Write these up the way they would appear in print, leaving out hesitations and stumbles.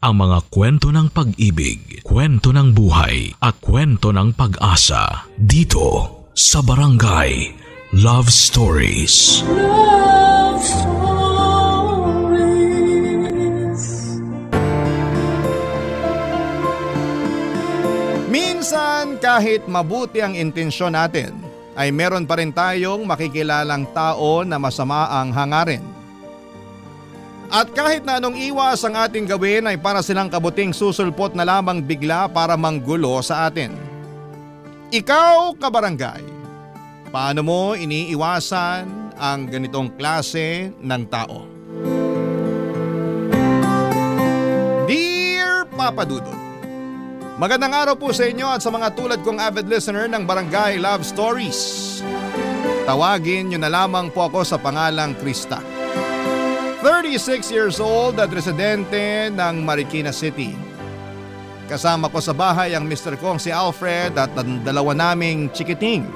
ang mga kwento ng pag-ibig, kwento ng buhay at kwento ng pag-asa dito sa Barangay Love Stories. Love Stories. Minsan kahit mabuti ang intensyon natin, ay meron pa rin tayong makikilalang tao na masama ang hangarin. At kahit na anong iwas ang ating gawin ay para silang kabuting susulpot na lamang bigla para manggulo sa atin. Ikaw, kabarangay, paano mo iniiwasan ang ganitong klase ng tao? Dear Papa Dudut, magandang araw po sa inyo at sa mga tulad kong avid listener ng Barangay Love Stories. Tawagin niyo na lamang po ako sa pangalang Krista. 36 years old at residente ng Marikina City. Kasama ko sa bahay ang Mr. kong si Alfred at ang dalawa naming chikiting.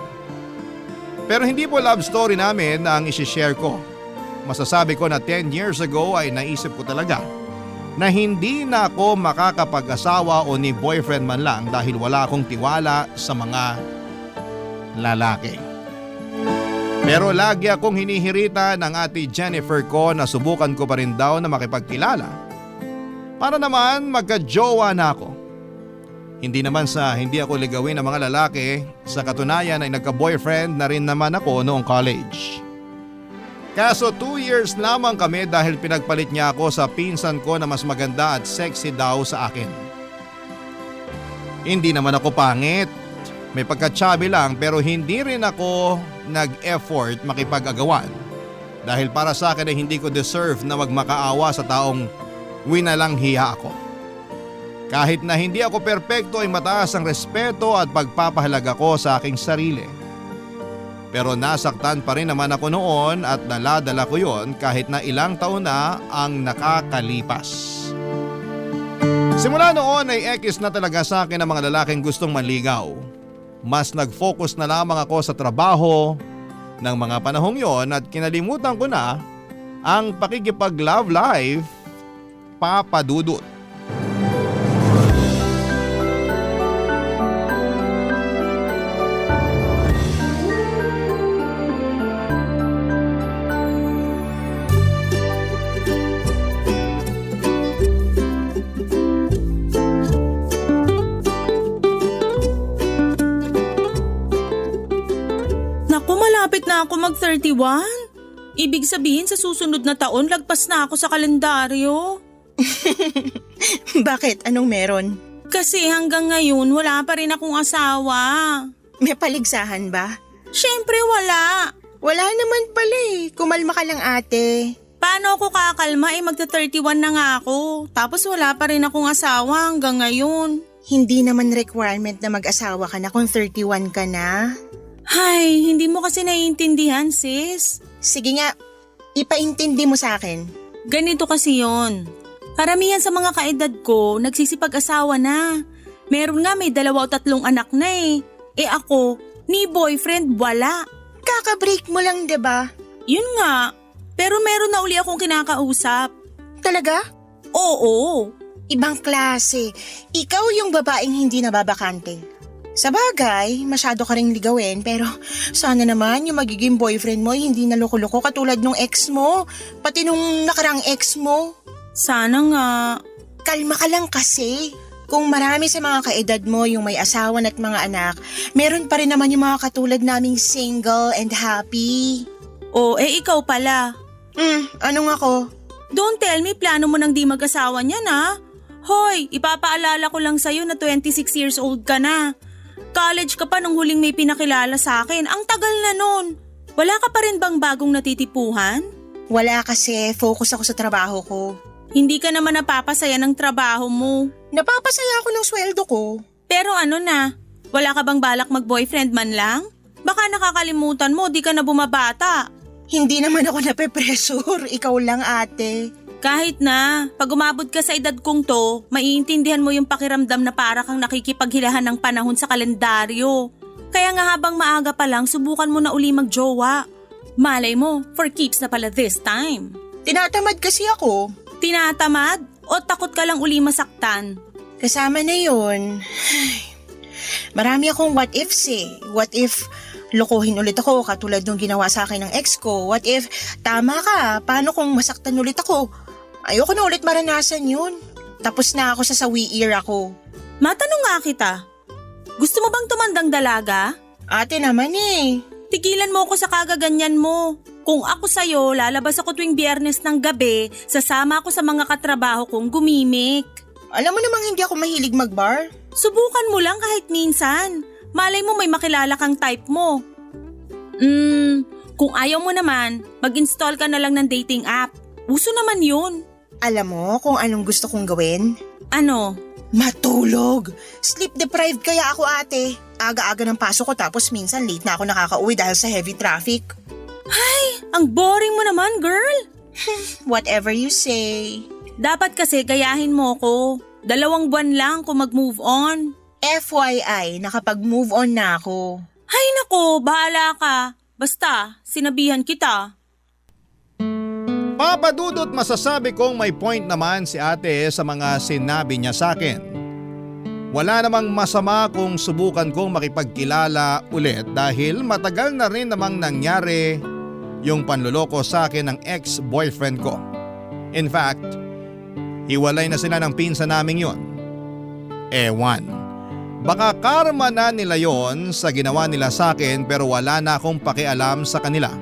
Pero hindi po love story namin ang isishare ko. Masasabi ko na 10 years ago ay naisip ko talaga na hindi na ako makakapag-asawa o ni boyfriend man lang dahil wala akong tiwala sa mga lalaki. Pero lagi akong hinihirita ng ate Jennifer ko na subukan ko pa rin daw na makipagkilala para naman magka-jowa na ako. Hindi naman sa hindi ako ligawin ng mga lalaki, sa katunayan ay nagka-boyfriend na rin naman ako noong college. Kaso 2 years lamang kami dahil pinagpalit niya ako sa pinsan ko na mas maganda at sexy daw sa akin. Hindi naman ako pangit. May pagka-chubby lang pero hindi rin ako nag-effort makipag-agawan. Dahil para sa akin ay hindi ko deserve na magmakaawa sa taong winalang hiya ako. Kahit na hindi ako perpekto ay mataas ang respeto at pagpapahalaga ko sa aking sarili. Pero nasaktan pa rin naman ako noon at naladala ko yon kahit na ilang taon na ang nakakalipas. Simula noon ay ekis na talaga sa akin ang mga lalaking gustong manligaw. Mas nag-focus na lamang ako sa trabaho ng mga panahong yon at kinalimutan ko na ang pakikipag-love life, Papa Dudut. Malapit na ako mag-31. Ibig sabihin sa susunod na taon lagpas na ako sa kalendaryo. Bakit? Anong meron? Kasi hanggang ngayon wala pa rin akong asawa. May paligsahan ba? Siyempre wala. Wala naman pala eh. Kumalma ka lang ate. Paano ako kakalma magta-31 na nga ako. Tapos wala pa rin akong asawa hanggang ngayon. Hindi naman requirement na mag-asawa ka na kung 31 ka na. Ay, hindi mo kasi naiintindihan, sis. Sige nga, ipaintindi mo sa akin. Ganito kasi yon. Karamihan sa mga kaedad ko, nagsisipag-asawa na. Meron nga may 2 o 3 anak na eh. Eh ako, ni boyfriend wala. Kaka-break mo lang, 'di ba? Yun nga, pero meron na uli akong kinakausap. Talaga? Oo. Ibang klase. Ikaw yung babaeng hindi nababakante. Sa bagay, masyado ka ring ligawin pero sana naman yung magiging boyfriend mo hindi na loko-loko katulad nung ex mo, pati nung nakarang ex mo. Sana nga. Kalma ka lang kasi. Kung marami sa mga kaedad mo yung may asawa at mga anak, meron pa rin naman yung mga katulad naming single and happy. O, ikaw pala. Anong ako? Don't tell me plano mo nang di mag-asawa niyan ha. Hoy, ipapaalala ko lang sa'yo na 26 years old ka na. College ka pa nung huling may pinakilala sa akin. Ang tagal na nun. Wala ka pa rin bang bagong natitipuhan? Wala kasi, focus ako sa trabaho ko. Hindi ka naman napapasaya ng trabaho mo. Napapasaya ako ng sweldo ko. Pero ano na, wala ka bang balak mag-boyfriend man lang? Baka nakakalimutan mo, di ka na bumabata. Hindi naman ako nape-pressure, ikaw lang ate. Kahit na, pag umabot ka sa edad kong to, maiintindihan mo yung pakiramdam na para kang nakikipaghilahan ng panahon sa kalendaryo. Kaya nga habang maaga pa lang, subukan mo na uli magjowa. Malay mo, for keeps na pala this time. Tinatamad kasi ako. Tinatamad? O takot ka lang uli masaktan? Kasama na yun. Marami akong what ifs eh. What if lokohin ulit ako katulad nung ginawa sa akin ng ex ko? What if tama ka, paano kung masaktan ulit ako? Ayoko na ulit maranasan yun. Tapos na ako sa sawi era ko. Matanong nga kita, gusto mo bang tumandang dalaga? Ate naman eh. Tigilan mo ako sa kagaganyan mo. Kung ako sa'yo, lalabas ako tuwing Biyernes ng gabi, sasama ako sa mga katrabaho kong gumimik. Alam mo namang hindi ako mahilig mag-bar. Subukan mo lang kahit minsan. Malay mo may makilala kang type mo. Kung ayaw mo naman, mag-install ka na lang ng dating app. Uso naman yun. Alam mo kung anong gusto kong gawin? Ano? Matulog! Sleep deprived kaya ako ate. Aga-aga ng pasok ko tapos minsan late na ako nakakauwi dahil sa heavy traffic. Ang boring mo naman, girl. Whatever you say. Dapat kasi gayahin mo ko. 2 buwan lang kung mag-move on. FYI, nakapag-move on na ako. Hay nako, bahala ka. Basta, sinabihan kita. Papa Dudut, masasabi kong may point naman si ate sa mga sinabi niya sa akin. Wala namang masama kung subukan kong makipagkilala ulit dahil matagal na rin namang nangyari yung panluloko sa akin ng ex-boyfriend ko. In fact, hiwalay na sila ng pinsan naming yon. Ewan, baka karma na nila yon sa ginawa nila sa akin pero wala na akong pakialam sa kanila.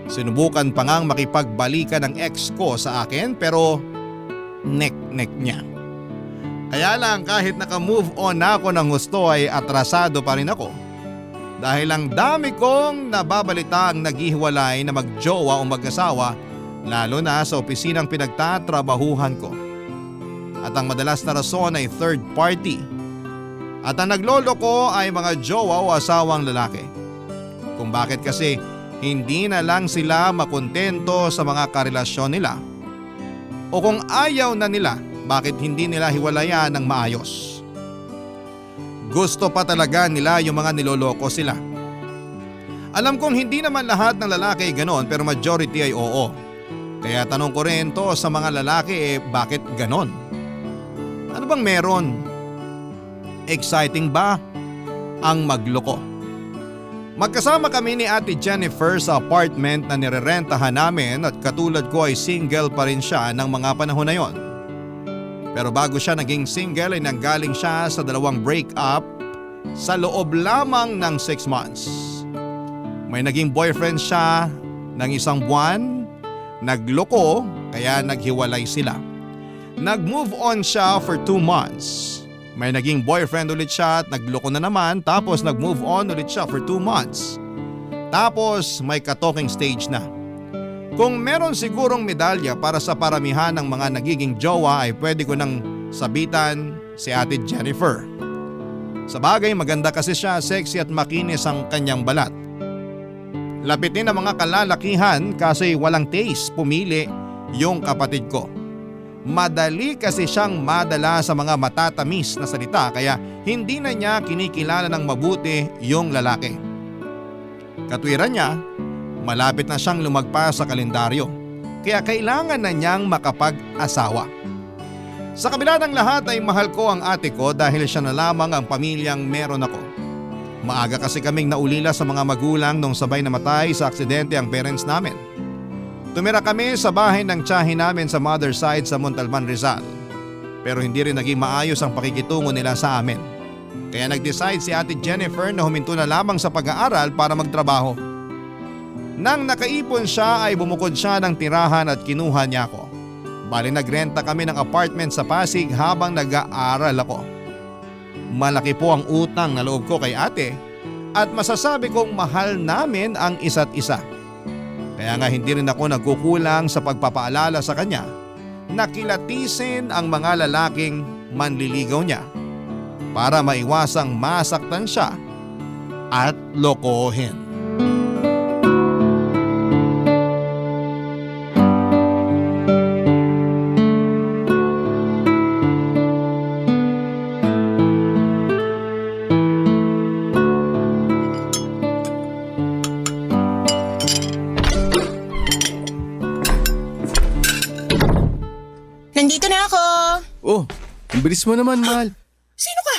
Sinubukan pa ngang makipagbalikan ng ex ko sa akin pero nek-nek niya. Kaya lang kahit naka-move on na ako ng gusto ay atrasado pa rin ako. Dahil ang dami kong nababalitaang naghihiwalay na magjowa o mag-asawa lalo na sa opisinang pinagtatrabahuhan ko. At ang madalas na rason ay third party. At ang nagloloko ay mga jowa o asawang lalaki. Kung bakit kasi hindi na lang sila makontento sa mga karelasyon nila. O kung ayaw na nila, bakit hindi nila hiwalayan ng maayos? Gusto pa talaga nila yung mga niloloko sila. Alam kong hindi naman lahat ng lalaki ay ganon pero majority ay oo. Kaya tanong ko rin to sa mga lalaki bakit ganon? Ano bang meron? Exciting ba ang magloko? Magkasama kami ni Ate Jennifer sa apartment na nirerentahan namin at katulad ko ay single pa rin siya ng mga panahon na yon. Pero bago siya naging single ay nanggaling siya sa 2 breakup sa loob lamang ng 6 months. May naging boyfriend siya ng 1 buwan, nagloko kaya naghiwalay sila. Nag-move on siya for 2 months. May naging boyfriend ulit siya at nagloko na naman tapos nag-move on ulit siya for 2 months. Tapos may ka-talking stage na. Kung meron sigurong medalya para sa paramihan ng mga nagiging jowa ay pwede ko nang sabitan si Ate Jennifer. Sa bagay maganda kasi siya, sexy at makinis ang kanyang balat. Lapitin ang mga kalalakihan kasi walang taste pumili yung kapatid ko. Madali kasi siyang madala sa mga matatamis na salita kaya hindi na niya kinikilala ng mabuti yung lalaki. Katwiran niya, malapit na siyang lumagpas sa kalendaryo kaya kailangan na niyang makapag-asawa. Sa kabila ng lahat ay mahal ko ang ate ko dahil siya na lamang ang pamilyang meron ako. Maaga kasi kaming naulila sa mga magulang nung sabay namatay sa aksidente ang parents namin. Tumira kami sa bahay ng tiyahin namin sa mother side sa Montalban, Rizal. Pero hindi rin naging maayos ang pakikitungo nila sa amin. Kaya nag-decide si Ate Jennifer na huminto na lamang sa pag-aaral para magtrabaho. Nang nakaipon siya ay bumukod siya ng tirahan at kinuha niya ako. Bali nagrenta kami ng apartment sa Pasig habang nag-aaral ako. Malaki po ang utang na loob ko kay ate at masasabi kong mahal namin ang isa't isa. Kaya nga hindi rin ako nagkukulang sa pagpapaalala sa kanya na kilatisin ang mga lalaking manliligaw niya para maiwasang masaktan siya at lokohin. Nandito na Oh, ang bilis mo naman, mahal. Sino ka?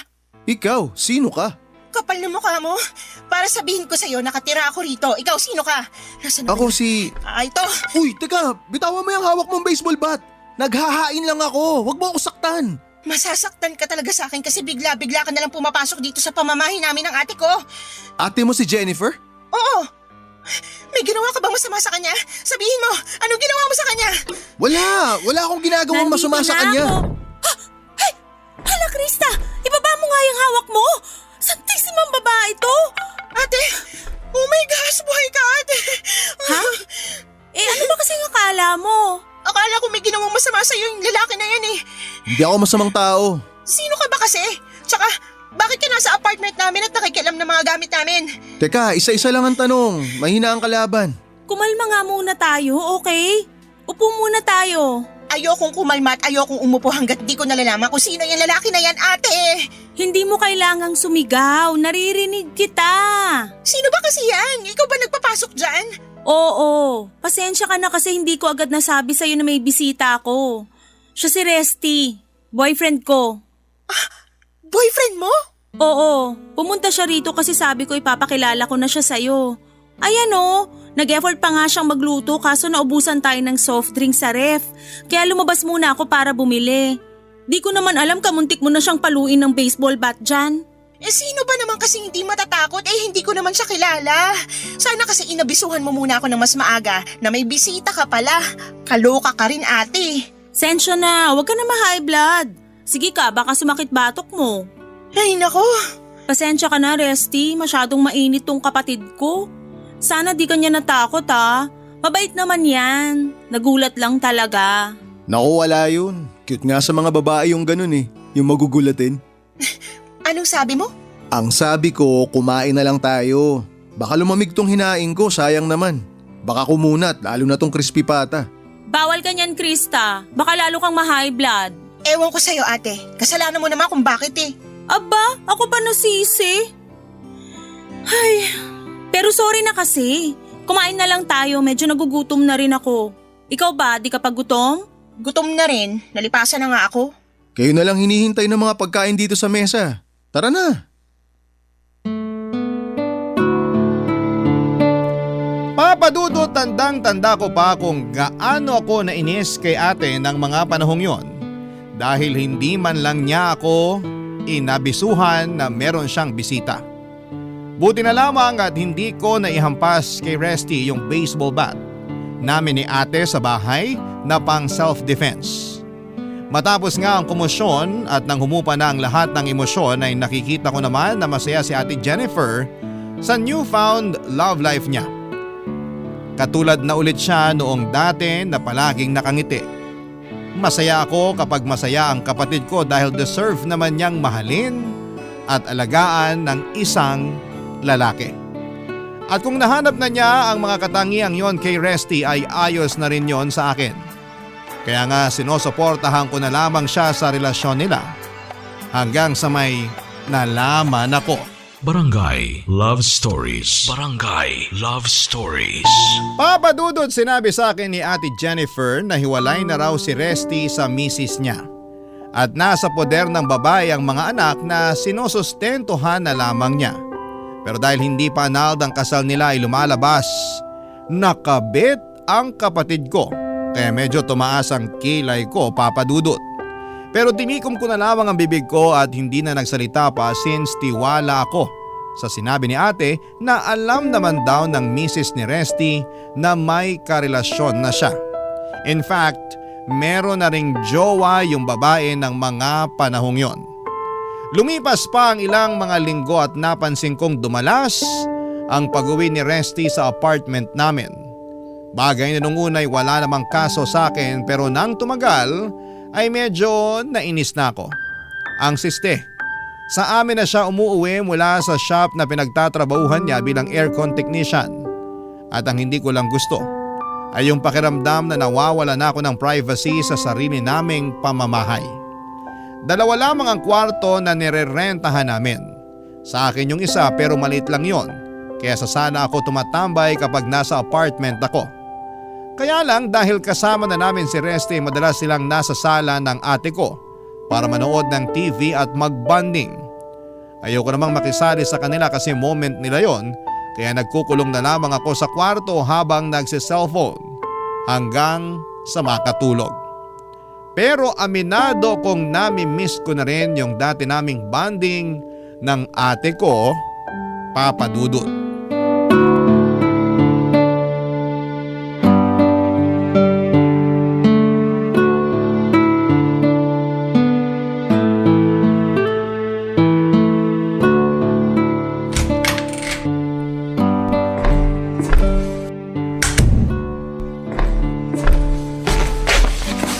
Ikaw, sino ka? Kapal na mukha mo. Para sabihin ko sa'yo, nakatira ako rito. Ikaw, sino ka? Nasaan na Ako ba yun? si... Ito. Uy, teka, bitawan mo yung hawak mong baseball bat. Naghahain lang ako, wag mo ako saktan. Masasaktan ka talaga sa akin kasi bigla-bigla ka nalang pumapasok dito sa pamamahay namin ng ate ko. Ate mo si Jennifer? Oo. May ginawa ka bang masama sa kanya? Sabihin mo, anong ginawa mo sa kanya? Wala akong ginagawang masama sa kanya. Hey! Hala, Krista! Ibaba mo nga yung hawak mo! Santisimang babae to! Ate, oh my gosh, buhay ka ate. Ha? Ano ba kasing akala mo? Akala ko may ginawang masama sa'yo yung lalaki na yan eh. Hindi ako masamang tao. Sino ka ba kasi? Tsaka, bakit ka nasa apartment namin at nakikialam ng mga gamit namin? Teka, isa-isa lang ang tanong. Mahina ang kalaban. Kumalma nga muna tayo, okay? Upo muna tayo. Ayokong kumalma at ayokong umupo hanggat di ko nalalaman kung sino yung lalaki na yan, ate. Hindi mo kailangang sumigaw. Naririnig kita. Sino ba kasi yan? Ikaw ba nagpapasok dyan? Oo. Pasensya ka na kasi hindi ko agad nasabi sa'yo na may bisita ako. Siya si Resty. Boyfriend ko. Boyfriend mo? Oo. Pumunta siya rito kasi sabi ko ipapakilala ko na siya sa'yo. Ayan o. Nag-effort pa nga siyang magluto kaso naubusan tayo ng soft drink sa ref. Kaya lumabas muna ako para bumili. Di ko naman alam kamuntik mo na siyang paluin ng baseball bat dyan. Sino ba naman kasi hindi matatakot? Hindi ko naman siya kilala. Sana kasi inabisuhan mo muna ako ng mas maaga na may bisita ka pala. Kaloka ka rin ate. Sensya na, huwag ka na ma-high blood. Sige ka, baka sumakit batok mo. Ay nako. Pasensya ka na, Resty. Masyadong mainit tong kapatid ko. Sana di ka niya natakot ha. Mabait naman yan. Nagulat lang talaga. Naku, wala yun. Cute nga sa mga babae yung ganun eh. Yung magugulatin. Anong sabi mo? Ang sabi ko, kumain na lang tayo. Baka lumamig tong hinaing ko, sayang naman. Baka kumunat, lalo na tong crispy pata. Bawal ka niyan, Krista. Baka lalo kang ma-high blood. Ewan ko sa'yo ate. Kasalanan mo naman kung bakit eh. Aba, ako pa nasisi. Ay, pero sorry na kasi. Kumain na lang tayo, medyo nagugutom na rin ako. Ikaw ba, di ka pa gutom? Gutom na rin. Nalipasan na nga ako. Kayo na lang hinihintay ng mga pagkain dito sa mesa. Tara na. Papadudot, tandang-tanda ko pa kung gaano ako nainis kay ate ng mga panahong yon. Dahil hindi man lang niya ako inabisuhan na meron siyang bisita. Buti na lamang at hindi ko naihampas kay Resty yung baseball bat namin ni ate sa bahay na pang self-defense. Matapos nga ang komosyon at nang humupa na ang lahat ng emosyon ay nakikita ko naman na masaya si ate Jennifer sa newfound love life niya. Katulad na ulit siya noong dati na palaging nakangiti. Masaya ako kapag masaya ang kapatid ko dahil deserve naman niyang mahalin at alagaan ng isang lalaki. At kung nahanap na niya ang mga katangiang yon kay Resty ay ayos na rin yon sa akin. Kaya nga sinusuportahan ko na lamang siya sa relasyon nila hanggang sa may nalaman ako. Barangay Love Stories. Barangay Love Stories. Papadudod, sinabi sa akin ni ate Jennifer na hiwalay na raw si Resty sa misis niya. At nasa poder ng babae ang mga anak na sinusustentuhan na lamang niya. Pero dahil hindi pa annulled ang kasal nila ay lumalabas, nakabit ang kapatid ko. Kaya medyo tumaas ang kilay ko, papadudot. Pero tinikom ko na lamang ang bibig ko at hindi na nagsalita pa since tiwala ako sa sinabi ni ate na alam naman daw ng misis ni Resty na may karelasyon na siya. In fact, meron na ring jowa yung babae ng mga panahong yon. Lumipas pa ang ilang mga linggo at napansin kong dumalas ang pag-uwi ni Resty sa apartment namin. Bagay na nung unay wala namang kaso sa akin pero nang tumagal ay medyo nainis na ako. Ang siste, sa amin na siya umuuwi mula sa shop na pinagtatrabahuhan niya bilang aircon technician. At ang hindi ko lang gusto ay yung pakiramdam na nawawala na ako ng privacy sa sarili naming pamamahay. Dalawa lamang ang kwarto na nirerentahan namin. Sa akin yung isa pero maliit lang yon, kaya sa sala ako tumatambay kapag nasa apartment ako. Kaya lang dahil kasama na namin si Resty, madalas silang nasa sala ng ate ko para manood ng TV at mag-bonding. Ayoko namang makisali sa kanila kasi moment nila yon, kaya nagkukulong na lamang ako sa kwarto habang nagsi-cellphone hanggang sa makatulog. Pero aminado kong nami-miss ko na rin yung dati naming bonding ng ate ko, Papa Dudut.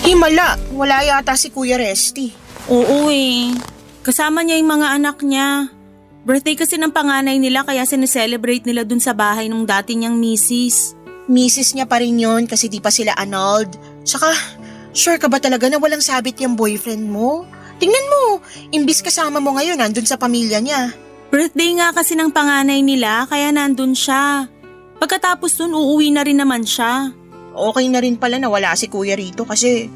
Himala, wala yata si Kuya Resty. Oo eh. Kasama niya yung mga anak niya. Birthday kasi ng panganay nila kaya sineselebrate nila dun sa bahay ng dati niyang misis. Misis niya pa rin yun kasi di pa sila annulled. Tsaka, sure ka ba talaga na walang sabit yung boyfriend mo? Tingnan mo, imbis kasama mo ngayon nandun sa pamilya niya. Birthday nga kasi ng panganay nila kaya nandun siya. Pagkatapos dun uuwi na rin naman siya. Okay na rin pala na wala si Kuya rito kasi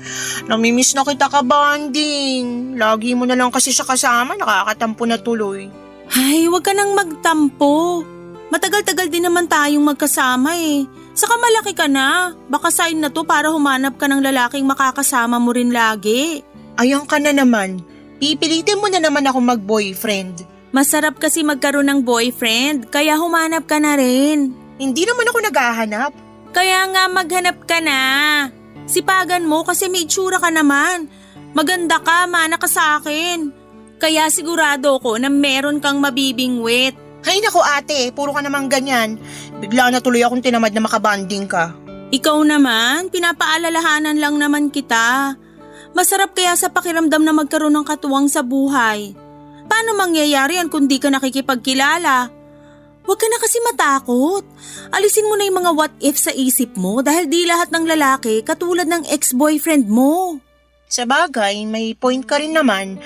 namimiss na kita ka-bonding. Lagi mo na lang kasi siya kasama, nakakatampo na tuloy. Ay, wag ka nang magtampo. Matagal-tagal din naman tayong magkasama eh. Saka malaki ka na. Baka sign na to para humanap ka ng lalaking makakasama mo rin lagi. Ayan ka na naman. Pipilitin mo na naman ako mag-boyfriend. Masarap kasi magkaroon ng boyfriend, kaya humanap ka na rin. Hindi naman ako naghahanap. Kaya nga maghanap ka na. Sipagan mo kasi may itsura ka naman. Maganda ka, mana ka sa akin. Kaya sigurado ko na meron kang mabibingwit. Hay nako ate, puro ka namang ganyan. Bigla na tuloy akong tinamad na makabanding ka. Ikaw naman, pinapaalalahanan lang naman kita. Masarap kaya sa pakiramdam na magkaroon ng katuwang sa buhay. Paano mangyayari yan kung di ka nakikipagkilala? Huwag ka na kasi matakot. Alisin mo na yung mga what if sa isip mo dahil di lahat ng lalaki katulad ng ex-boyfriend mo. Sa bagay, may point ka rin naman.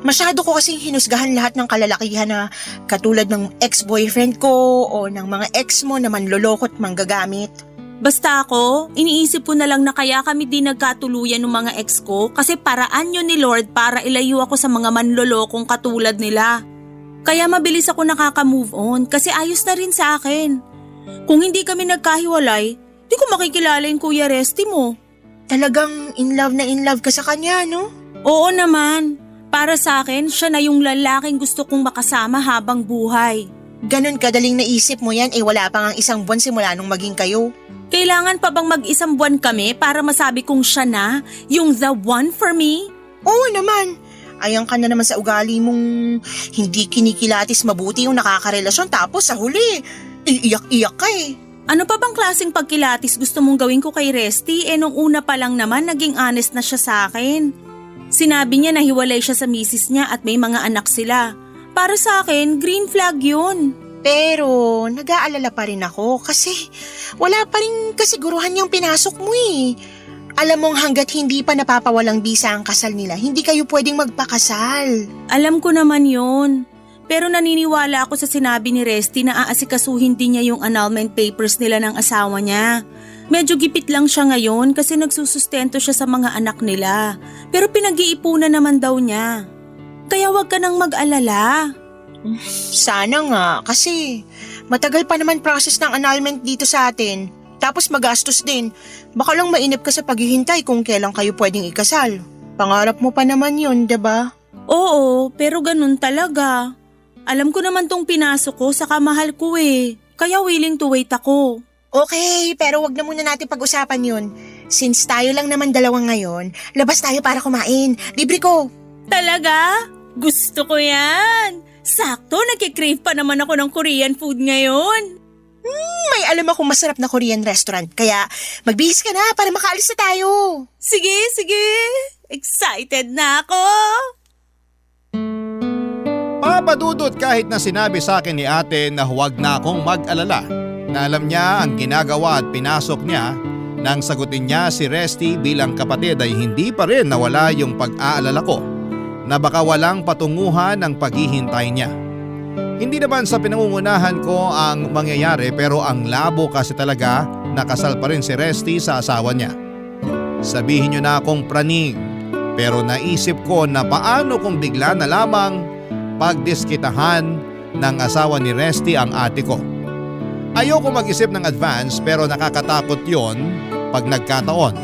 Masyado ko kasing hinusgahan lahat ng kalalakihan na katulad ng ex-boyfriend ko o ng mga ex mo na manlolokot manggagamit. Basta ako, iniisip ko na lang na kaya kami di nagkatuluyan ng mga ex ko kasi paraan yun ni Lord para ilayo ako sa mga manlolokong katulad nila. Kaya mabilis ako nakaka-move on kasi ayos na rin sa akin. Kung hindi kami nagkahiwalay, di ko makikilala yung Kuya Resty mo. Talagang in love ka sa kanya, no? Oo naman. Para sa akin, siya na yung lalaking gusto kong makasama habang buhay. Ganon kadaling naisip mo yan, wala pa nga isang buwan simula nung maging kayo. Kailangan pa bang mag-isang buwan kami para masabi kong siya na, yung the one for me? Oo naman. Ayan ka na naman sa ugali mong hindi kinikilatis mabuti yung nakakarelasyon tapos sa huli, iiyak-iyak ka eh. Ano pa bang klaseng pagkilatis gusto mong gawin ko kay Resty nung una pa lang naman naging honest na siya sa akin. Sinabi niya na hiwalay siya sa misis niya at may mga anak sila. Para sa akin, green flag yun. Pero nag-aalala pa rin ako kasi wala pa rin kasiguruhan yung pinasok mo eh. Alam mong hanggat hindi pa napapawalang bisa ang kasal nila, hindi kayo pwedeng magpakasal. Alam ko naman yun. Pero naniniwala ako sa sinabi ni Resty na aasikasuhin din niya yung annulment papers nila ng asawa niya. Medyo gipit lang siya ngayon kasi nagsusustento siya sa mga anak nila. Pero pinag-iipunan naman daw niya. Kaya wag ka nang mag-alala. Sana nga kasi matagal pa naman process ng annulment dito sa atin. Tapos magastos din. Baka lang mainip ka sa paghihintay kung kailan kayo pwedeng ikasal. Pangarap mo pa naman yun, diba? Oo, pero ganun talaga. Alam ko naman tong pinasok ko saka mahal ko eh. Kaya willing to wait ako. Okay, pero wag na muna natin pag-usapan yun. Since tayo lang naman dalawa ngayon, labas tayo para kumain. Libre ko. Talaga? Gusto ko yan. Sakto, nagkikrave pa naman ako ng Korean food ngayon. May alam akong masarap na Korean restaurant, kaya magbihis ka na para makaalis na tayo. Sige, sige. Excited na ako. Papa Dudut, kahit na sinabi sa akin ni ate na huwag na akong mag-alala, na alam niya ang ginagawa at pinasok niya, nang sagutin niya si Resty bilang kapatid ay hindi pa rin nawala yung pag-aalala ko na baka walang patunguhan ang paghihintay niya. Hindi naman sa pinangungunahan ko ang mangyayari pero ang labo kasi talaga nakasal pa rin si Resty sa asawa niya. Sabihin niyo na akong praning, Pero naisip ko na paano kung bigla na lamang pagdiskitahan ng asawa ni Resty ang ate ko. Ayoko mag-isip ng advance pero nakakatakot yon pag nagkataon.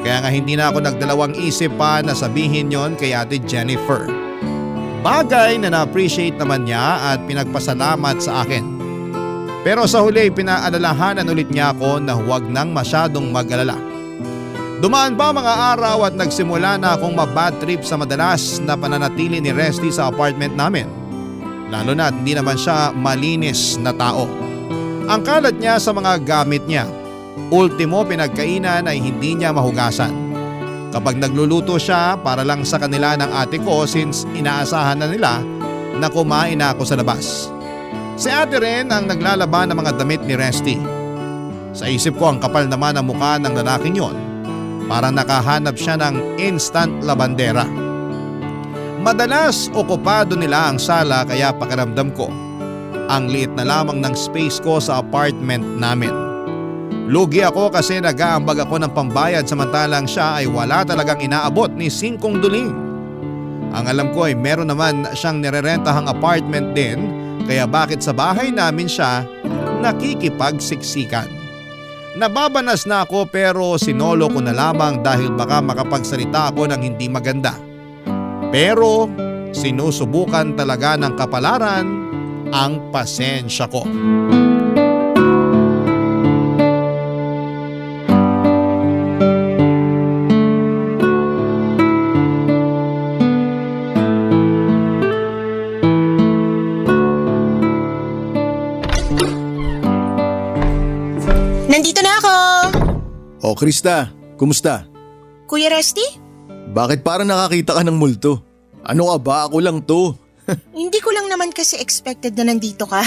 Kaya nga hindi na ako nagdalawang isip pa na sabihin yon kay ate Jennifer. Bagay na na-appreciate naman niya at pinagpasalamat sa akin. Pero sa huli pinaalalahanan ulit niya ako na huwag nang masyadong mag-alala. Dumaan pa mga araw at nagsimula na akong mabad trip sa madalas na pananatili ni Resty sa apartment namin. Lalo na hindi naman siya malinis na tao. Ang kalat niya sa mga gamit niya. Ultimo pinagkainan ay hindi niya mahugasan. Kapag nagluluto siya para lang sa kanila ng ate ko since inaasahan na nila na kumain na ako sa labas. Si ate rin ang naglalaban ng mga damit ni Resty. Sa isip ko ang kapal naman ang mukha ng lalaking yon. Parang nakahanap siya ng instant labandera. Madalas okupado nila ang sala kaya pakiramdam ko ang liit na lamang ng space ko sa apartment namin. Lugi ako kasi nag-aambag ako ng pambayad samantalang siya ay wala talagang inaabot ni 5 duling. Ang alam ko ay meron naman siyang nirerentahang apartment din kaya bakit sa bahay namin siya nakikipagsiksikan. Nababanas na ako pero sinolo ko na lamang dahil baka makapagsalita ako ng hindi maganda. Pero sinusubukan talaga ng kapalaran ang pasensya ko. Nandito na ako! O Krista, kumusta? Kuya Resty? Bakit parang nakakita ka ng multo? Ano ka ba? Ako lang to. Hindi ko lang naman kasi expected na nandito ka.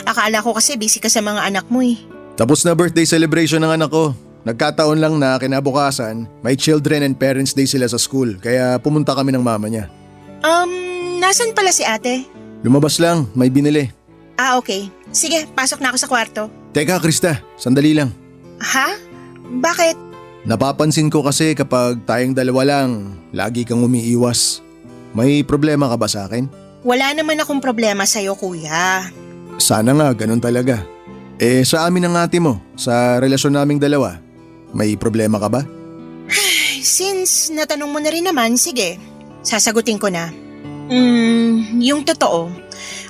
Akala ko kasi busy ka sa mga anak mo eh. Tapos na birthday celebration ng anak ko. Nagkataon lang na kinabukasan, may children and parents day sila sa school kaya pumunta kami ng mama niya. Nasan pala si ate? Lumabas lang, may binili. Ah, okay. Sige, pasok na ako sa kwarto. Teka Krista, sandali lang. Ha? Bakit? Napapansin ko kasi kapag tayong dalawa lang, lagi kang umiiwas. May problema ka ba sa akin? Wala naman akong problema sa'yo, kuya. Sana nga, ganun talaga. Sa amin ng ate mo, sa relasyon naming dalawa, may problema ka ba? Since natanong mo na rin naman, sige, sasagutin ko na. Yung totoo,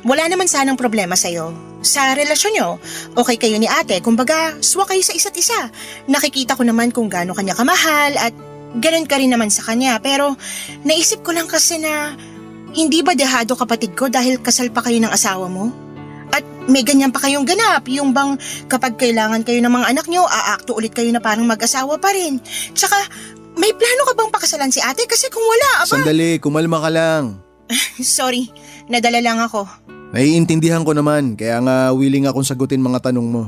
wala naman sanang problema sa'yo. Sa relasyon nyo, okay kayo ni ate, kumbaga swa kayo sa isa't isa. Nakikita ko naman kung gaano kanya kamahal at ganun ka rin naman sa kanya. Pero naisip ko lang kasi na hindi ba dehado kapatid ko dahil kasal pa kayo ng asawa mo? At may ganyan pa kayong ganap, yung bang kapag kailangan kayo ng mga anak nyo, aakto ulit kayo na parang mag-asawa pa rin. Tsaka may plano ka bang pakasalan si ate? Kasi kung wala, aba… Sandali, kumalma ka lang. Sorry, nadala lang ako. Naiintindihan ko naman, kaya nga willing akong sagutin mga tanong mo.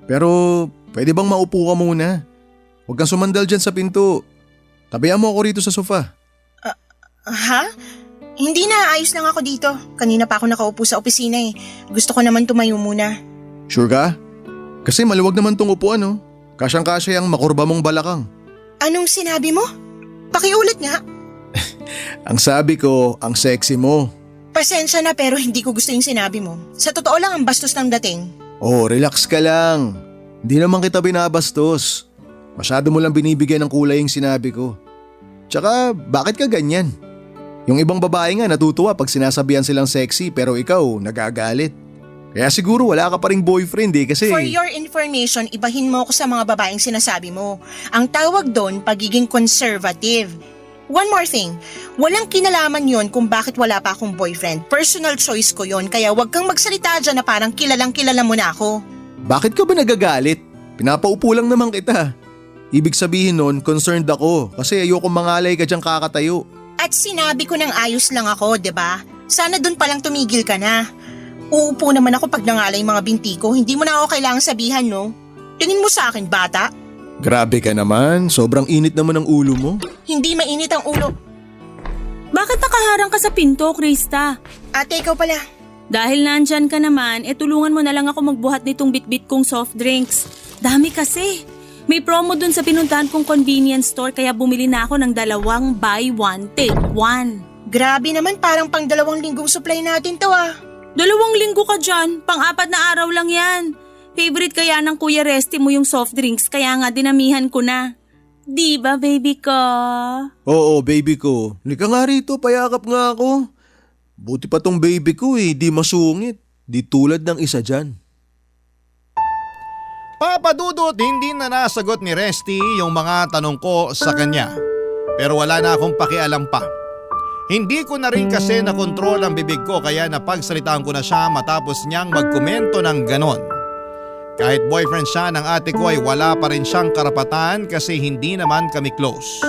Pero pwede bang maupo ka muna? Huwag kang sumandal dyan sa pinto. Tabihan mo ako rito sa sofa. Ha? Hindi na, ayos lang ako dito. Kanina pa ako nakaupo sa opisina eh. Gusto ko naman tumayo muna. Sure ka? Kasi maluwag naman tong upuan oh. Kasyang-kasya yung makurba mong balakang. Anong sinabi mo? Pakiulit nga. Ang sabi ko, ang sexy mo. Pasensya na pero hindi ko gusto yung sinabi mo. Sa totoo lang ang bastos ng dating. Oh, relax ka lang. Hindi naman kita binabastos. Masyado mo lang binibigyan ng kulay yung sinabi ko. Tsaka, bakit ka ganyan? Yung ibang babae nga natutuwa pag sinasabihan silang sexy pero ikaw nagagalit. Kaya siguro wala ka pa ring boyfriend eh kasi… For your information, ibahin mo ako sa mga babaeng sinasabi mo. Ang tawag doon, pagiging conservative. One more thing, walang kinalaman yon kung bakit wala pa akong boyfriend. Personal choice ko yon, kaya wag kang magsalita dyan na parang kilalang kilala mo na ako. Bakit ka ba nagagalit? Pinapaupo lang naman kita. Ibig sabihin nun, concerned ako kasi ayoko mangalay ka dyang kakatayo. At sinabi ko ng ayos lang ako, 'di ba? Sana doon palang tumigil ka na. Uupo naman ako pag nangalay mga binti ko, hindi mo na ako kailangang sabihan, no? Tingin mo sa akin, bata? Grabe ka naman, sobrang init naman ng ulo mo. Hindi mainit ang ulo. Bakit nakaharang ka sa pinto, Krista? Ate, ikaw pala. Dahil nandyan ka naman, tulungan mo na lang ako magbuhat nitong bitbit kong soft drinks. Dami kasi. May promo dun sa pinuntahan kong convenience store kaya bumili na ako ng 2 buy 1 take 1. Grabe naman, parang pang 2 linggong supply natin to ah. 2 linggo ka dyan, pang-4 na araw lang yan. Favorite kaya ng Kuya Resty mo yung soft drinks kaya nga dinamihan ko na. Di ba baby ko? Oo, baby ko. Lika nga rito, payakap nga ako. Buti pa tong baby ko di masungit. Di tulad ng isa dyan. Papa Dudut, hindi na nasagot ni Resty yung mga tanong ko sa kanya. Pero wala na akong pakialam pa. Hindi ko na rin kasi nakontrol ang bibig ko kaya napagsalitaan ko na siya matapos niyang magkomento ng ganon. Kahit boyfriend siya ng ate ko ay wala pa rin siyang karapatan kasi hindi naman kami close.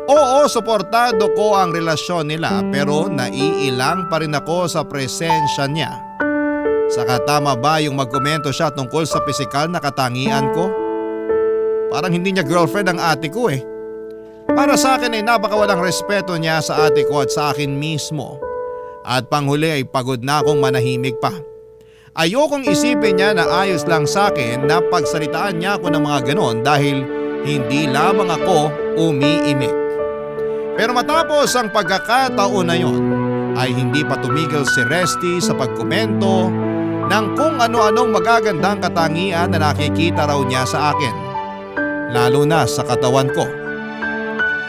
Oo, suportado ko ang relasyon nila pero naiilang pa rin ako sa presensya niya. Saka tama ba yung magkomento siya tungkol sa pisikal na katangian ko? Parang hindi niya girlfriend ang ate ko eh. Para sa akin ay napakawalang respeto niya sa ate ko at sa akin mismo. At panghuli ay pagod na akong manahimik pa. Ayokong isipin niya na ayos lang sa akin na pagsalitaan niya ako ng mga ganon dahil hindi lamang ako umiimik. Pero matapos ang pagkakataon na yon ay hindi pa tumigil si Resty sa pagkomento ng kung ano-anong magagandang katangian na nakikita raw niya sa akin. Lalo na sa katawan ko.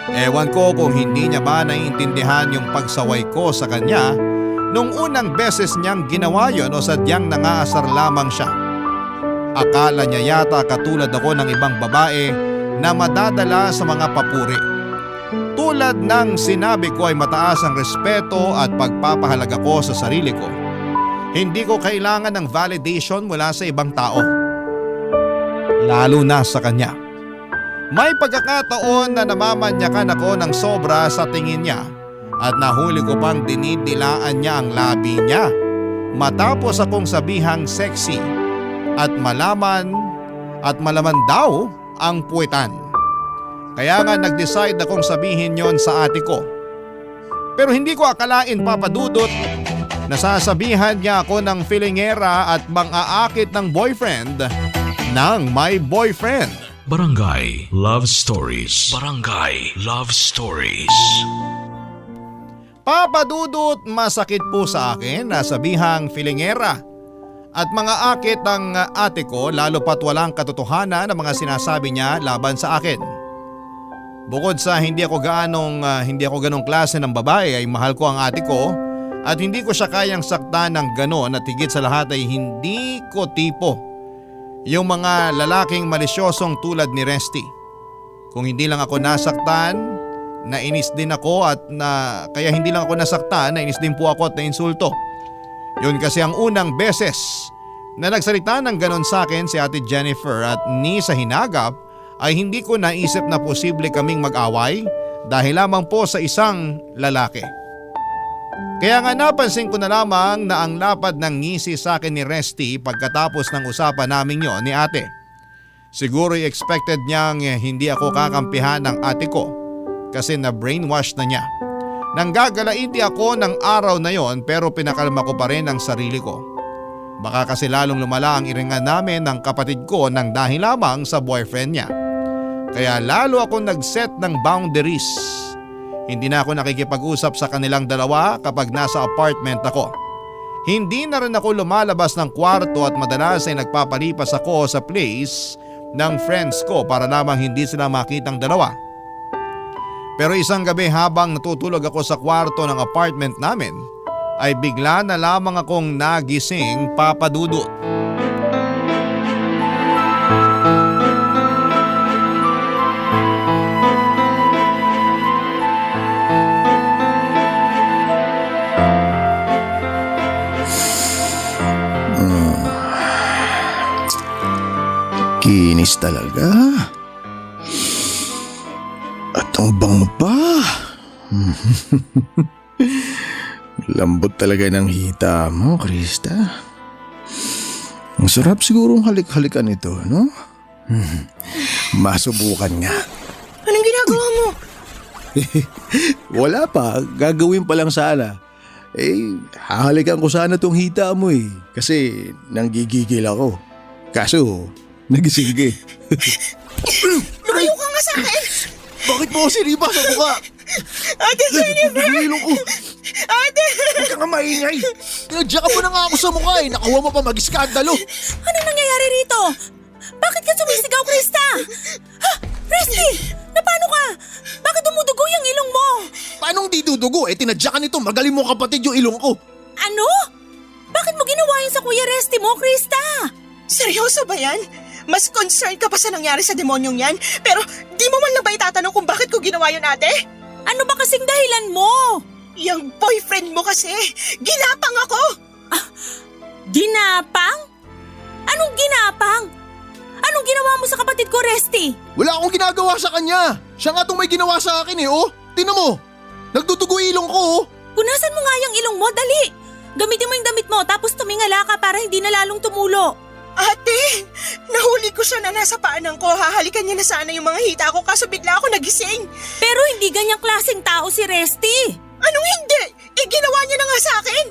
Ewan ko kung hindi niya ba naiintindihan yung pagsaway ko sa kanya nung unang beses niyang ginawa yon o sadyang nangaasar lamang siya. Akala niya yata katulad ako ng ibang babae na madadala sa mga papuri. Tulad ng sinabi ko ay mataas ang respeto at pagpapahalaga ko sa sarili ko. Hindi ko kailangan ng validation mula sa ibang tao. Lalo na sa kanya. May pagkakataon na namamanyakan ako ng sobra sa tingin niya at nahuli ko pang dinidilaan niya ang labi niya matapos akong sabihang sexy at malaman daw ang puwetan. Kaya nga nag-decide akong sabihin yon sa ate ko. Pero hindi ko akalain, Papa Dudut, nasasabihan niya ako ng filingera at mang-aakit ng boyfriend ng my boyfriend. Barangay Love Stories. Barangay Love Stories. Papa Dudut, masakit po sa akin na sabihang filingera at mga akit ng ate ko lalo pat walang katotohanan ng mga sinasabi niya laban sa akin. Bukod sa hindi ako ganong klase ng babae ay mahal ko ang ate ko at hindi ko siya kayang saktan ng ganon at higit sa lahat ay hindi ko tipo yung mga lalaking malisyosong tulad ni Resty. Kung hindi lang ako nasaktan, nainis din ako kaya hindi lang ako nasaktan, nainis din po ako at nainsulto. Yun kasi ang unang beses na nagsalita ng ganon sa akin si Ate Jennifer at ni sa hinagap ay hindi ko naisip na posible kaming mag-away dahil lamang po sa isang lalaki. Kaya nga napansin ko na lamang na ang lapad ng ngisi sa akin ni Resty pagkatapos ng usapan naming yon ni ate. Siguro expected niyang hindi ako kakampihan ng ate ko kasi na brainwash na niya. Nanggagalaiti ako ng araw na yon pero pinakalma ko pa rin ang sarili ko. Baka kasi lalong lumala ang iringan namin ng kapatid ko nang dahil lamang sa boyfriend niya. Kaya lalo akong nag-set ng boundaries. Hindi na ako nakikipag-usap sa kanilang dalawa kapag nasa apartment ako. Hindi na rin ako lumalabas ng kwarto at madalas ay nagpapalipas ako sa place ng friends ko para lamang hindi sila makitang dalawa. Pero isang gabi habang natutulog ako sa kwarto ng apartment namin ay bigla na lamang akong nagising, Papa Dudut. Kinis talaga. At ang bango pa. Lambot talaga ng hita mo, Krista. Ang sarap sigurong halik-halikan ito, no? Masubukan nga. Anong ginagawa mo? Wala pa, gagawin pa lang sana. Hahalikan ko sana tong hita mo kasi nanggigigil ako. Kaso, Nagising ka eh. Lumayo ka nga sa akin! Bakit mo ako siniba sa mukha? Ate Jennifer! Nagilong ko. Ate! Huwag ka nga maingay. Tinadya ka mo na nga ako sa mukha eh. Nakuha mo pa mag-iskandalo. Anong nangyayari rito? Bakit ka sumisigaw, Krista? Ha? Resty! Napano ka? Bakit dumudugo yung ilong mo? Paanong di dudugo? Eh tinadya ka nito. Magaling mo kapatid yung ilong ko. Ano? Bakit mo ginawa yun sa Kuya Resty mo, Krista? Seryoso ba yan? Mas concerned ka pa sa nangyari sa demonyong yan? Pero di mo man lang ba itatanong kung bakit ko ginawa yun, ate? Ano ba kasing dahilan mo? Yung boyfriend mo kasi, ginapang ako! Ginapang? Anong ginapang? Anong ginawa mo sa kapatid ko, Resty? Wala akong ginagawa sa kanya. Siya nga itong may ginawa sa akin eh, oh. Tingnan mo. Nagdudugo ilong ko, oh. Punasan mo nga yung ilong mo, dali! Gamitin mo yung damit mo tapos tumingala ka para hindi na lalong tumulo. Ate, nahuli ko siya na nasa paanan ko. Hahalikan niya na sana yung mga hita ko kaso bigla ako nagising. Pero hindi ganyang klaseng tao si Resty. Anong hindi? Ginawa niya na nga sa akin.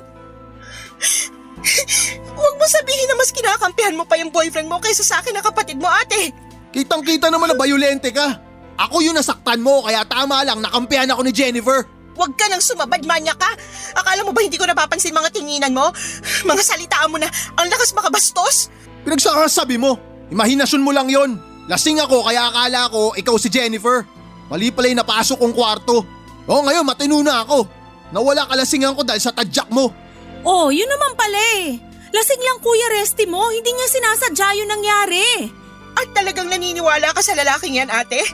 Huwag mo sabihin na mas kinakampihan mo pa yung boyfriend mo kaysa sa akin na kapatid mo, ate. Kitang-kita naman na bayolente ka. Ako yung nasaktan mo kaya tama lang nakampihan ako ni Jennifer. Huwag ka nang sumabad, manya ka. Akala mo ba hindi ko napapansin mga tinginan mo? Mga salitaan mo na ang lakas makabastos. Pinagsakasabi mo. Imahinasyon mo lang yon. Lasing ako kaya akala ko ikaw si Jennifer. Mali pala yung napasok kong kwarto. Oo ngayon matino na ako. Nawala kalasingan ko dahil sa tadyak mo. Oh, yun naman pala eh. Lasing lang Kuya Resty mo, hindi niya sinasadya yung nangyari. At talagang naniniwala ka sa lalaking yan, ate?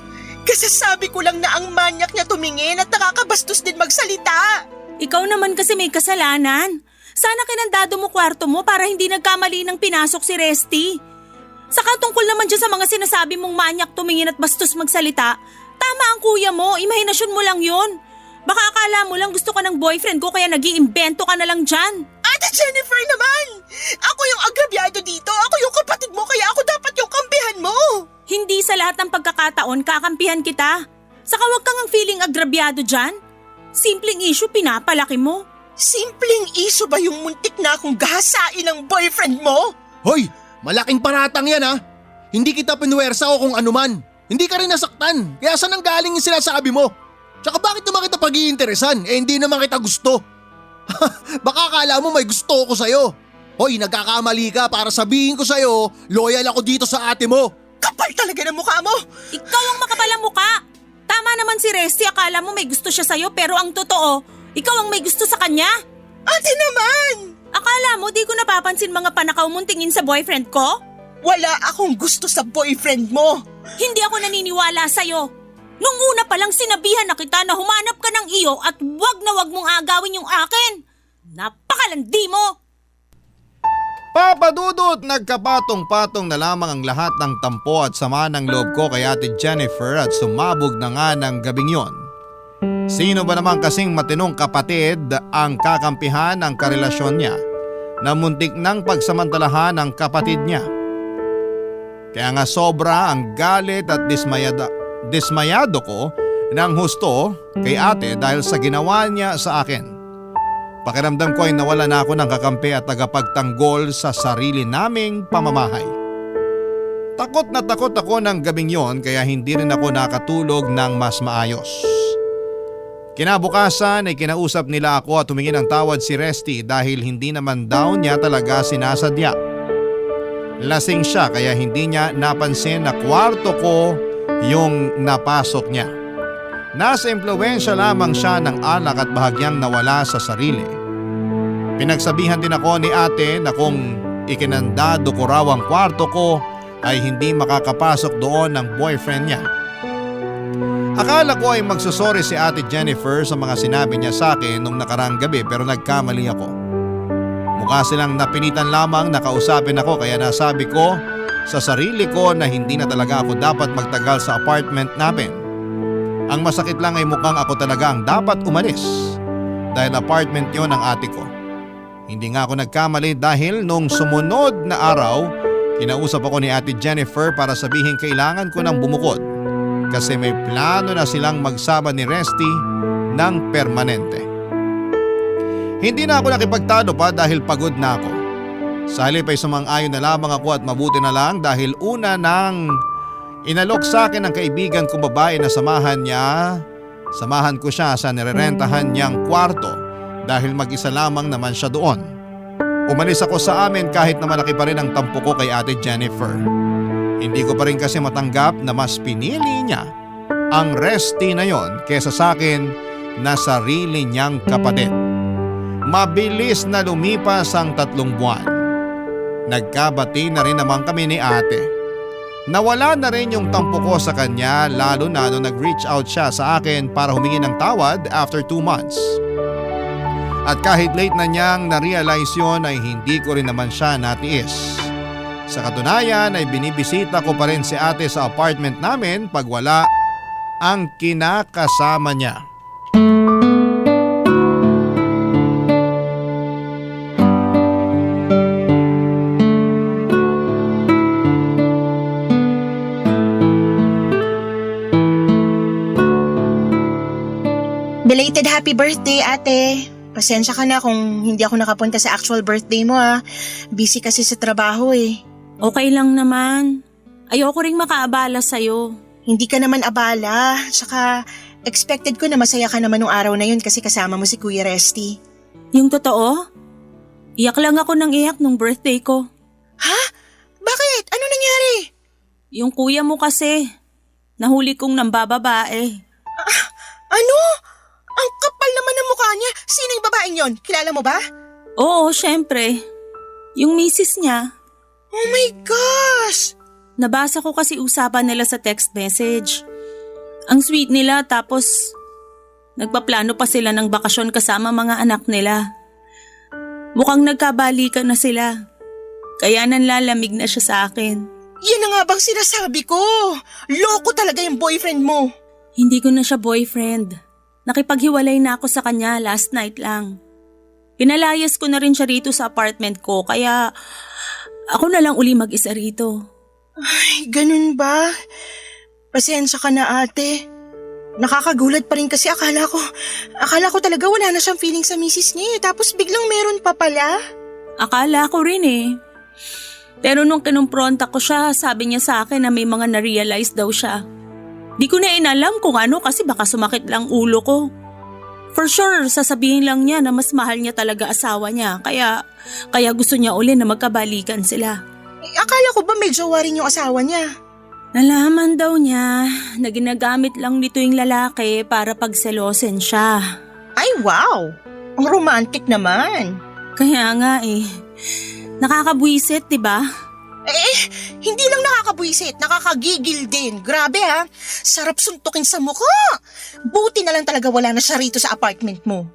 Kasasabi ko lang na ang manyak niya tumingin at nakakabastos din magsalita. Ikaw naman kasi may kasalanan. Sana kinandado mo kwarto mo para hindi nagkamali ng pinasok si Resty. Saka tungkol naman dyan sa mga sinasabi mong manyak tumingin at bastos magsalita, tama ang kuya mo, imahinasyon mo lang yun. Baka akala mo lang gusto ka ng boyfriend ko kaya nag-iimbento ka na lang dyan. Ate Jennifer naman! Ako yung agrabyado dito, ako yung kapatid mo kaya ako dapat yung kampihan mo. Hindi sa lahat ng pagkakataon kakampihan kita. Saka wag kang ang feeling agrabyado dyan. Simpleng issue pinapalaki mo. Simpleng iso ba yung muntik na akong gahasain ng boyfriend mo? Hoy! Malaking paratang yan ha. Hindi kita pinuwersa o kung anuman. Hindi ka rin nasaktan. Kaya saan ang galing yung sinasabi mo? Tsaka bakit naman kita pag-iinteresan? Eh hindi naman kita gusto. Baka akala mo may gusto ko sa'yo. Hoy, nagkakamali ka para sabihin ko sa'yo, loyal ako dito sa ate mo. Kapal talaga ng mukha mo! Ikaw ang makapal ang muka. Tama naman si Resty, akala mo may gusto siya sa'yo pero ang totoo, ikaw ang may gusto sa kanya. Ate naman! Akala mo di ko napapansin mga panakaw mong tingin sa boyfriend ko? Wala akong gusto sa boyfriend mo. Hindi ako naniniwala sa'yo. Nung una pa lang sinabihan na kita na humanap ka ng iyo at wag na wag mong agawin yung akin. Napakalandi mo! Papadudot, nagkapatong-patong na lamang ang lahat ng tampo at sama ng loob ko kay Ate Jennifer at sumabog na nga ng gabing yon. Sino ba naman kasing matinong kapatid ang kakampihan ng karelasyon niya na muntik ng pagsamantalahan ng kapatid niya? Kaya nga sobra ang galit at dismayado ko ng husto kay ate dahil sa ginawa niya sa akin. Pakiramdam ko ay nawala na ako ng kakampi at tagapagtanggol sa sarili naming pamamahay. Takot na takot ako ng gabing yon kaya hindi rin ako nakatulog ng mas maayos. Kinabukasan ay kinausap nila ako at tumingin ng tawad si Resty dahil hindi naman daw niya talaga sinasadya. Lasing siya kaya hindi niya napansin na kwarto ko yung napasok niya. Nasa impluwensya lamang siya ng alak at bahagyang nawala sa sarili. Pinagsabihan din ako ni ate na kung ikinandado ko raw ang kwarto ko ay hindi makakapasok doon ng boyfriend niya. Akala ko ay magsusorry si ate Jennifer sa mga sinabi niya sa akin nung nakaraang gabi pero nagkamali ako. Mukha silang napilitan lamang na kausapin ako kaya nasabi ko sa sarili ko na hindi na talaga ako dapat magtagal sa apartment namin. Ang masakit lang ay mukhang ako talaga ang dapat umalis dahil apartment yon ng ate ko. Hindi nga ako nagkamali dahil nung sumunod na araw, kinausap ako ni ate Jennifer para sabihin kailangan ko ng bumukod kasi may plano na silang magsama ni Resty ng permanente. Hindi na ako nakipagtalo pa dahil pagod na ako. Sa halip ay sumang-ayon na lamang ako at mabuti na lang dahil una nang inalok sa akin ng kaibigan kong babae na samahan ko siya sa nirerentahan niyang kwarto dahil mag-isa lamang naman siya doon. Umalis ako sa amin kahit na malaki pa rin ang tampo ko kay Ate Jennifer. Hindi ko pa rin kasi matanggap na mas pinili niya ang Resty na yon kesa sa akin na sarili niyang kapatid. Mabilis na lumipas ang 3 buwan. Nagkabati na rin naman kami ni ate. Nawala na rin yung tampo ko sa kanya lalo na nung nag-reach out siya sa akin para humingi ng tawad after 2 months. At kahit late na niyang na-realize yun ay hindi ko rin naman siya natiis. Sa katunayan ay binibisita ko pa rin si ate sa apartment namin pag wala ang kinakasama niya. Belated happy birthday, ate. Pasensya ka na kung hindi ako nakapunta sa actual birthday mo Busy kasi sa trabaho Okay lang naman. Ayoko ring makaabala sa'yo. Hindi ka naman abala. Tsaka expected ko na masaya ka naman nung araw na yun kasi kasama mo si Kuya Resty. Yung totoo? Iyak lang ako ng iyak nung birthday ko. Ha? Bakit? Ano nangyari? Yung kuya mo kasi, nahuli kong nambababae. Ano? Ang kapal naman ng mukha niya. Sino yung babaeng yon? Kilala mo ba? Oo, syempre. Yung misis niya. Oh my gosh! Nabasa ko kasi usapan nila sa text message. Ang sweet nila tapos nagpaplano pa sila ng bakasyon kasama mga anak nila. Mukhang nagkabalikan na sila. Kaya nanlalamig na siya sa akin. Yan na nga bang sinasabi ko? Loko talaga yung boyfriend mo. Hindi ko na siya boyfriend. Nakipaghiwalay na ako sa kanya last night lang. Pinalayas ko na rin siya rito sa apartment ko kaya ako na lang uli mag-isa rito. Ay, ganun ba? Pasensya ka na, ate. Nakakagulat pa rin kasi akala ko talaga wala na siyang feeling sa misis niya tapos biglang meron pa pala. Akala ko rin Pero nung kinumpronta ko siya, sabi niya sa akin na may mga na-realize daw siya. Di ko na inalam kung ano kasi baka sumakit lang ulo ko. For sure, sasabihin lang niya na mas mahal niya talaga asawa niya kaya gusto niya uli na magkabalikan sila. Akala ko ba may jowa rin yung asawa niya? Nalaman daw niya na ginagamit lang nito yung lalaki para pagselosin siya. Ay wow! Ang romantic naman. Kaya nga nakakabwisit, diba? Hindi lang nakakabwisit, nakakagigil din. Grabe sarap suntukin sa mukha. Buti na lang talaga wala na siya rito sa apartment mo.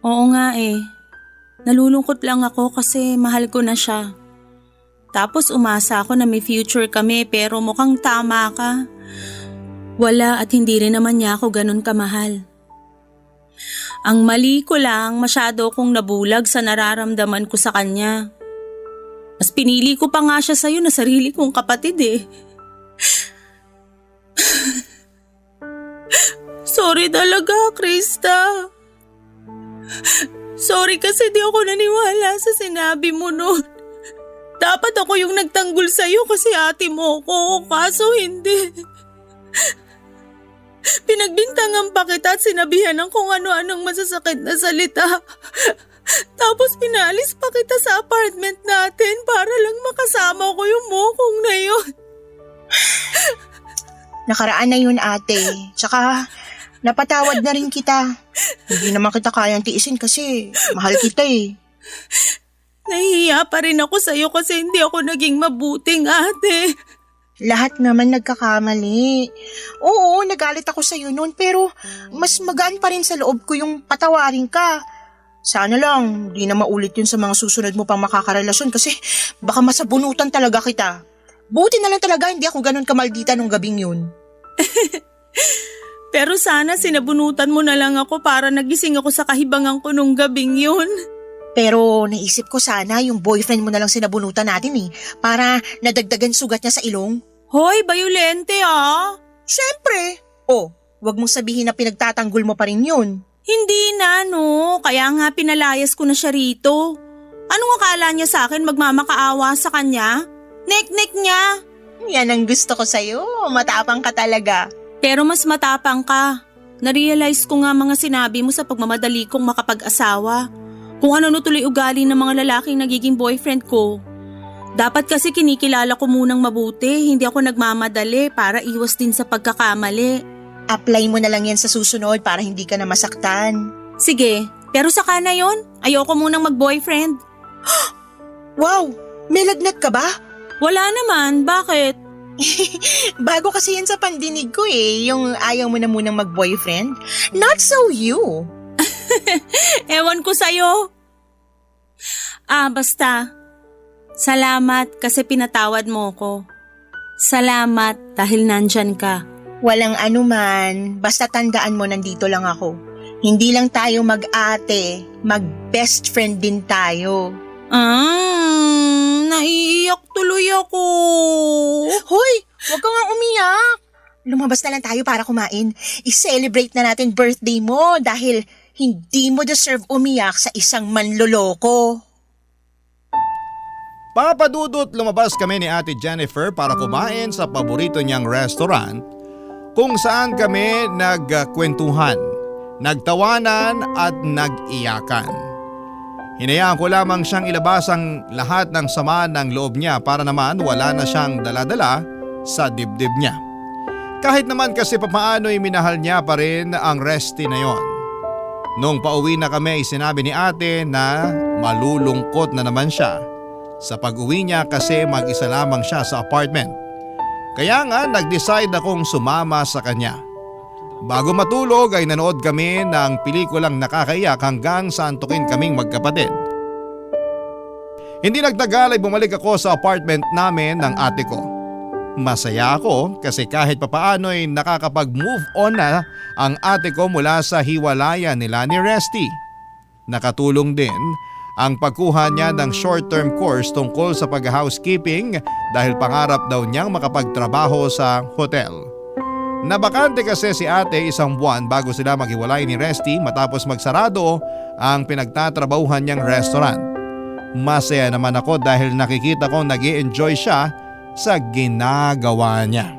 Oo nga Nalulungkot lang ako kasi mahal ko na siya. Tapos umasa ako na may future kami pero mukhang tama ka. Wala at hindi rin naman niya ako ganun kamahal. Ang mali ko lang, masyado akong nabulag sa nararamdaman ko sa kanya. Mas pinili ko pa nga siya sa'yo na sarili kong kapatid Sorry talaga, Krista. Sorry kasi di ako naniwala sa sinabi mo noon. Dapat ako yung nagtanggol sa'yo kasi ate mo ko, kaso hindi. Pinagbintangan pa kita at sinabihan ng kung ano-anong masasakit na salita. Tapos pinalis pa kita sa apartment natin para lang makasama ko yung mokong na yun. Nakaraan na yun, ate. Tsaka napatawad na rin kita. Hindi naman kita kayang tiisin kasi mahal kita Nahihiya pa rin ako sa'yo kasi hindi ako naging mabuting ate. Lahat naman nagkakamali. Oo, nagalit ako sa'yo noon pero mas magaan pa rin sa loob ko yung patawarin ka. Sana lang di na maulit yun sa mga susunod mo pang makakarelasyon kasi baka masabunutan talaga kita. Buti na lang talaga hindi ako ganun kamaldita nung gabing yun. Pero sana sinabunutan mo na lang ako para nagising ako sa kahibangan ko nung gabing yun. Pero naisip ko sana yung boyfriend mo na lang sinabunutan natin para nadagdagan sugat niya sa ilong. Hoy, bayolente Siyempre. Wag mong sabihin na pinagtatanggol mo pa rin yun. Hindi na, no. Kaya nga pinalayas ko na siya rito. Anong akala niya sa akin magmamakaawa sa kanya? Nek-nek niya. Yan ang gusto ko sa'yo. Matapang ka talaga. Pero mas matapang ka. Narealize ko nga mga sinabi mo sa pagmamadali kong makapag-asawa. Kung ano tuloy ugali ng mga lalaking nagiging boyfriend ko. Dapat kasi kinikilala ko munang mabuti, hindi ako nagmamadali para iwas din sa pagkakamali. Apply mo na lang yan sa susunod para hindi ka na masaktan. Sige, pero saka na yon. Ayoko munang mag-boyfriend. Wow! May lagnat ka ba? Wala naman, bakit? Bago kasi yan sa pandinig ko yung ayaw mo na munang mag-boyfriend. Not so you. Ewan ko sa'yo. Basta. Salamat kasi pinatawad mo ko. Salamat dahil nandyan ka. Walang anuman, basta tandaan mo nandito lang ako. Hindi lang tayo mag-ate, mag-best friend din tayo. Naiiyak tuloy ako. Hoy, huwag ka nga umiyak. Lumabas na lang tayo para kumain. I-celebrate na natin birthday mo dahil hindi mo deserve umiyak sa isang manloloko. Papadudot, lumabas kami ni Ate Jennifer para kumain sa paborito niyang restaurant kung saan kami nagkwentuhan, nagtawanan at nag-iyakan. Hinayaan ko lamang siyang ilabas ang lahat ng sama ng loob niya para naman wala na siyang daladala sa dibdib niya. Kahit naman kasi papaano'y minahal niya pa rin ang Resty na yon. Nung pauwi na kami, sinabi ni ate na malulungkot na naman siya. Sa pag-uwi niya kasi mag-isa lamang siya sa apartment. Kaya nga nag-decide akong sumama sa kanya. Bago matulog ay nanood kami ng pelikulang nakakaiyak hanggang sa antukin kaming magkapatid. Hindi nagtagal ay bumalik ako sa apartment namin ng ate ko. Masaya ako kasi kahit papaano ay nakakapag-move on na ang ate ko mula sa hiwalayan nila ni Resty. Nakatulong din ang pagkuha niya ng short-term course tungkol sa pag-housekeeping dahil pangarap daw niyang makapagtrabaho sa hotel. Nabakante kasi si ate isang buwan bago sila maghiwalay ni Resty matapos magsarado ang pinagtatrabahuhan niyang restaurant. Masaya naman ako dahil nakikita ko nag-i-enjoy siya sa ginagawa niya.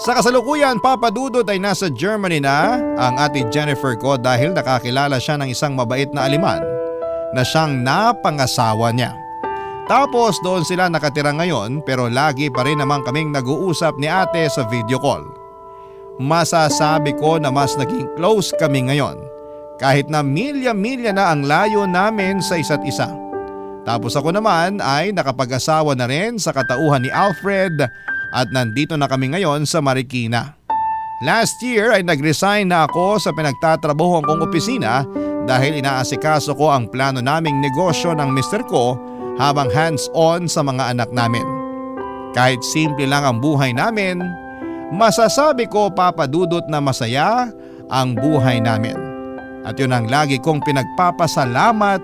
Sa kasalukuyan, papadudot ay nasa Germany na ang ate Jennifer ko dahil nakakilala siya ng isang mabait na aliman na siyang napangasawa niya. Tapos doon sila nakatira ngayon pero lagi pa rin naman kaming nag-uusap ni ate sa video call. Masasabi ko na mas naging close kami ngayon kahit na milya-milya na ang layo namin sa isa't isa. Tapos ako naman ay nakapag-asawa na rin sa katauhan ni Alfred at nandito na kami ngayon sa Marikina. Last year ay nag-resign na ako sa pinagtatrabahuan kong opisina dahil inaasikaso ko ang plano naming negosyo ng mister ko habang hands-on sa mga anak namin. Kahit simple lang ang buhay namin, masasabi ko papadudot na masaya ang buhay namin. At yun ang lagi kong pinagpapasalamat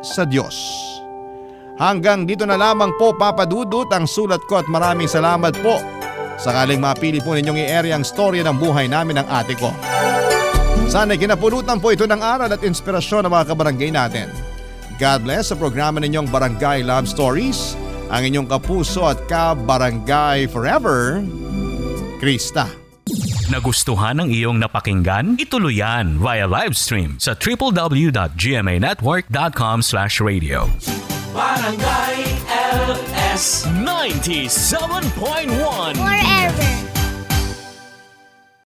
sa Diyos. Hanggang dito na lamang po papadudot ang sulat ko at maraming salamat po. Sakaling mapili po ninyong i-area ang storya ng buhay namin ng ate ko. Sana'y kinapulutan po ito ng aral at inspirasyon ng mga kabarangay natin. God bless sa programa ninyong Barangay Love Stories, ang inyong kapuso at kabarangay forever, Krista. Nagustuhan ng iyong napakinggan? Ituloy yan via live stream sa www.gmanetwork.com/radio. Barangay LS 97.1 Forever.